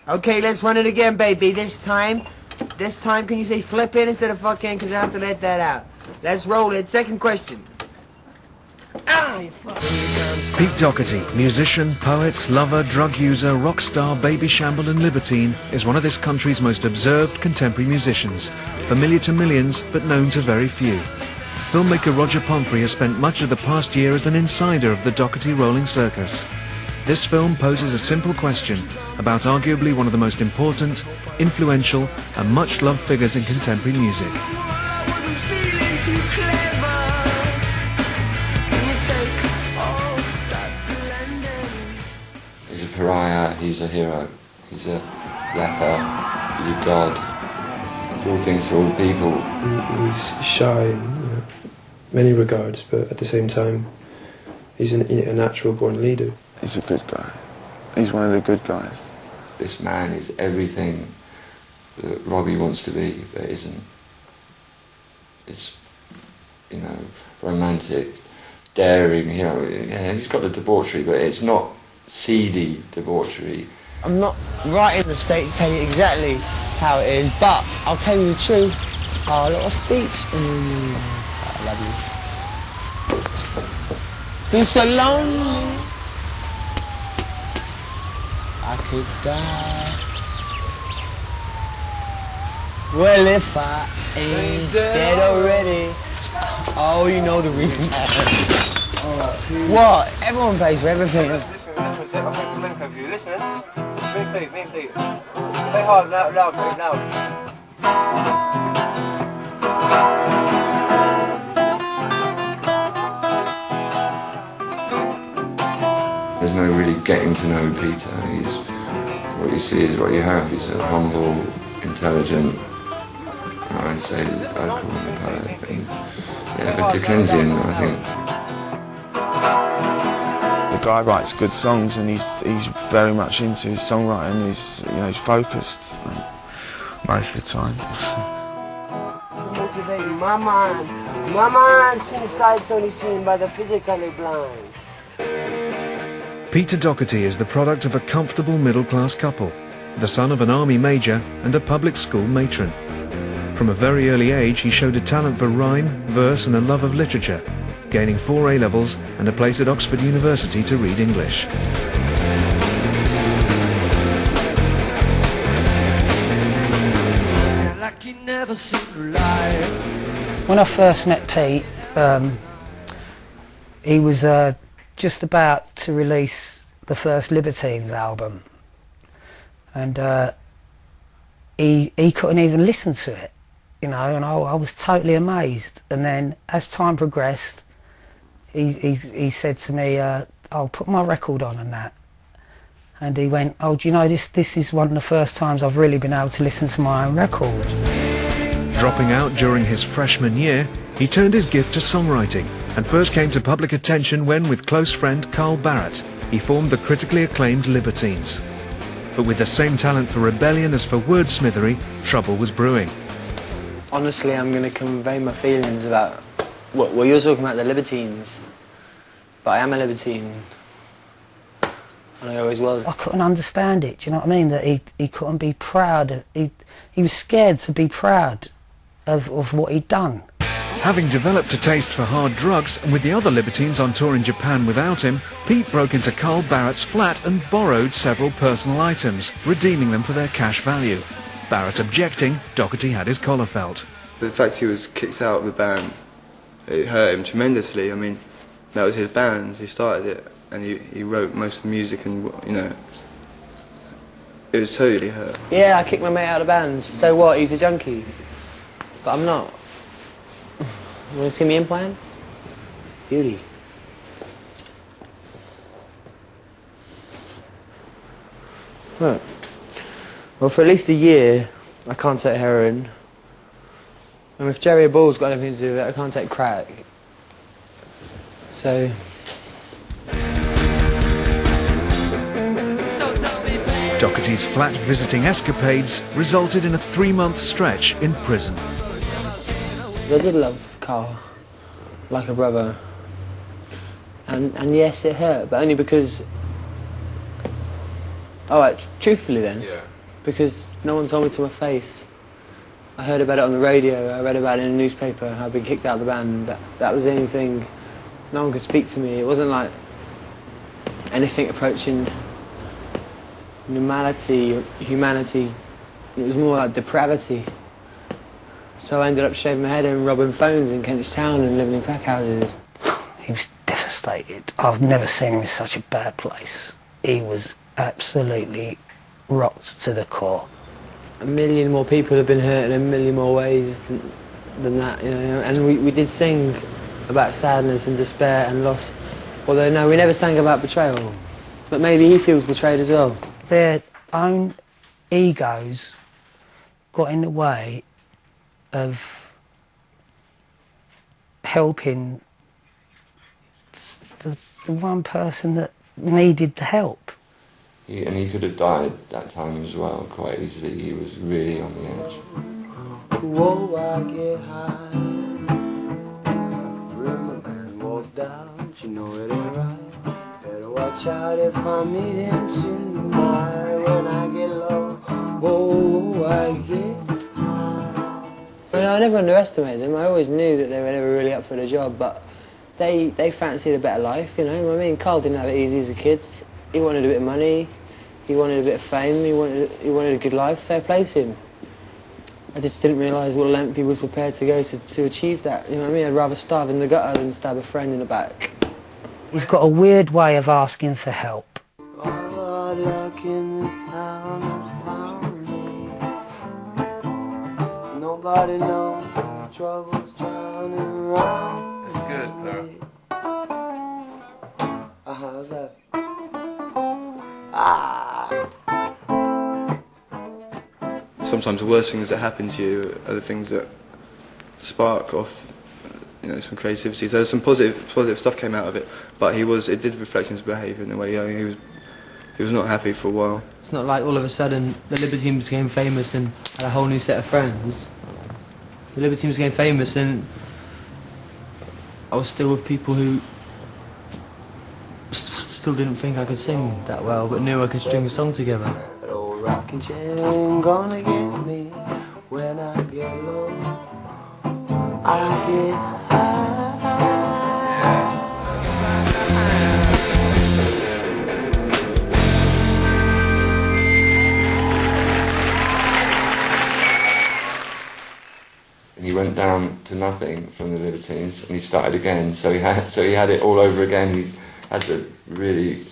Okay, let's run it again, baby. This time, can you say flipping instead of fucking? Because I have to let that out. Let's roll it. Second question. Ah, you fucking Pete Doherty, musician, poet, lover, drug user, rock star, baby shamble and libertine, is one of this country's most observed contemporary musicians, familiar to millions but known to very few. Filmmaker Roger Pomfrey has spent much of the past year as an insider of the Doherty rolling circus. This film poses a simple question about arguably one of the most important, influential and much-loved figures in contemporary music. He's a pariah, he's a hero, he's a leper, he's a god. He's all things to all people. He's shy in many regards, but at the same time, he's a natural-born leader. He's a good guy. He's one of the good guys. This man is everything that Robbie wants to be, but isn't. It's, romantic, daring, yeah, he's got the debauchery, but it's not seedy debauchery. I'm not right in the state to tell you exactly how it is, but I'll tell you the truth. Oh, a little speech. I love you. Feel so lonely. I could die. Well, if I ain't dead already. Oh, you know the reason. What? Everyone pays for everything. Listen, please. Play hard, loud. There's no really getting to know Peter. What you see is what you have. He's a humble, intelligent, I'd call him a poet. And, but Dickensian, I think. The guy writes good songs, and he's very much into his songwriting. He's focused most of the time. Motivating my mind's inside's only seen by the physically blind. Peter Doherty is the product of a comfortable middle-class couple, the son of an army major and a public school matron. From a very early age, he showed a talent for rhyme, verse and a love of literature, gaining 4 A-levels and a place at Oxford University to read English. When I first met Pete, he was just about to release the first Libertines album, and he couldn't even listen to it, and I was totally amazed. And then as time progressed, he said to me, "I'll put my record on," and that, and he went, "Oh, do you know, this is one of the first times I've really been able to listen to my own record." Dropping out during his freshman year, he turned his gift to songwriting and first came to public attention when, with close friend Carl Barrett, he formed the critically acclaimed Libertines. But with the same talent for rebellion as for wordsmithery, trouble was brewing. Honestly, I'm going to convey my feelings about what you're talking about, the Libertines. But I am a libertine. And I always was. I couldn't understand it, do you know what I mean? That he couldn't be proud. He was scared to be proud of what he'd done. Having developed a taste for hard drugs, and with the other Libertines on tour in Japan without him, Pete broke into Carl Barrett's flat and borrowed several personal items, redeeming them for their cash value. Barrett objecting, Doherty had his collar felt. The fact he was kicked out of the band, it hurt him tremendously. I mean, that was his band, he started it, and he wrote most of the music, and it was totally hurt. Yeah, I kicked my mate out of the band. So what, he's a junkie? But I'm not. You want to see me in plan? Beauty. Right. Well, for at least a year, I can't take heroin. And if Jerry Ball's got anything to do with it, I can't take crack. So... Doherty's flat visiting escapades resulted in a 3-month stretch in prison. I did love Carl, like a brother. And yes, it hurt, but only because... Alright, truthfully then, because no one told me to my face. I heard about it on the radio, I read about it in a newspaper, I'd been kicked out of the band. That was the only thing. No one could speak to me. It wasn't like anything approaching normality or humanity. It was more like depravity. So I ended up shaving my head and robbing phones in Kentish Town and living in crack houses. He was devastated. I've never seen him in such a bad place. He was absolutely rocked to the core. A million more people have been hurt in a million more ways than that, you know. And we did sing about sadness and despair and loss. Although, no, we never sang about betrayal. But maybe he feels betrayed as well. Their own egos got in the way of helping the one person that needed the help. And he could have died that time as well, quite easily. He was really on the edge. Whoa, I get high, room and walk down, you know it ain't right. Better watch out if I meet him tonight. When I get low, whoa, I get high. I never underestimated them. I always knew that they were never really up for the job, but they fancied a better life, you know what I mean? Carl didn't have it easy as a kid. He wanted a bit of money, he wanted a bit of fame, he wanted a good life. Fair play to him. I just didn't realise what length he was prepared to go to achieve that. You know what I mean? I'd rather starve in the gutter than stab a friend in the back. He's got a weird way of asking for help. All the luck in this town has found me. Nobody knows the trouble's drowning around. That's good, Clara. How's that? Sometimes the worst things that happen to you are the things that spark off, you know, some creativity. So some positive stuff came out of it, but it did reflect his behaviour in a way. He was not happy for a while. It's not like all of a sudden the Libertines became famous and had a whole new set of friends. The Libertines became famous and I was still with people who still didn't think I could sing that well, but knew I could string a song together. That old rocking chair ain't gonna get me when I get low. I get high. And he went down to nothing from the Libertines, and he started again. So he had it all over again. He had a really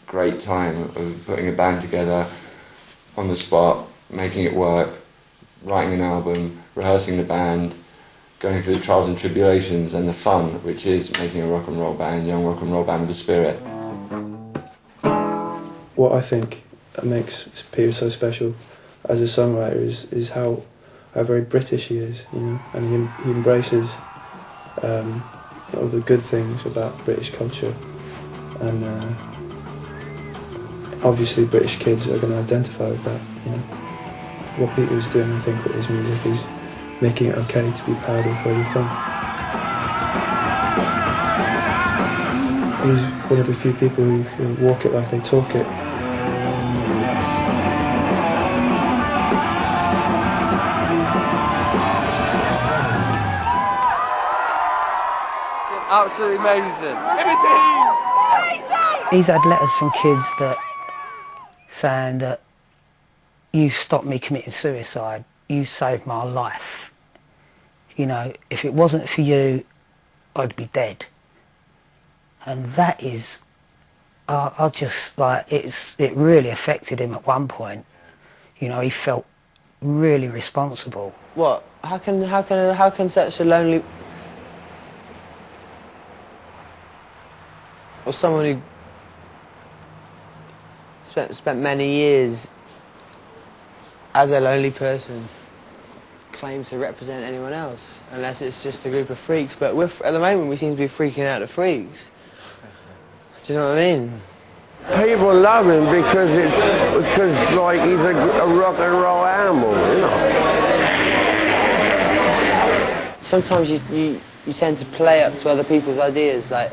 great time of putting a band together on the spot, making it work, writing an album, rehearsing the band, going through the trials and tribulations and the fun, which is making a rock and roll band, young rock and roll band with a spirit. What I think makes Peter so special as a songwriter is how very British he is, you know, and he embraces all the good things about British culture, and obviously British kids are going to identify with that, you know. What Peter was doing, I think, with his music is making it okay to be proud of where you're from. He's one of the few people who walk it like they talk it. Absolutely amazing. He's had letters from kids that saying that you stopped me committing suicide, you saved my life. You know, if it wasn't for you, I'd be dead. And that is, I just like, it really affected him at one point. You know, he felt really responsible. What? How can such a lonely, or someone who spent many years as a lonely person claim to represent anyone else, unless it's just a group of freaks? But at the moment we seem to be freaking out the freaks. Do you know what I mean? People love him because like he's a rock and roll animal, you know. Sometimes you tend to play up to other people's ideas. Like,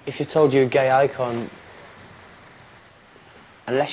if you're told you're a gay icon, unless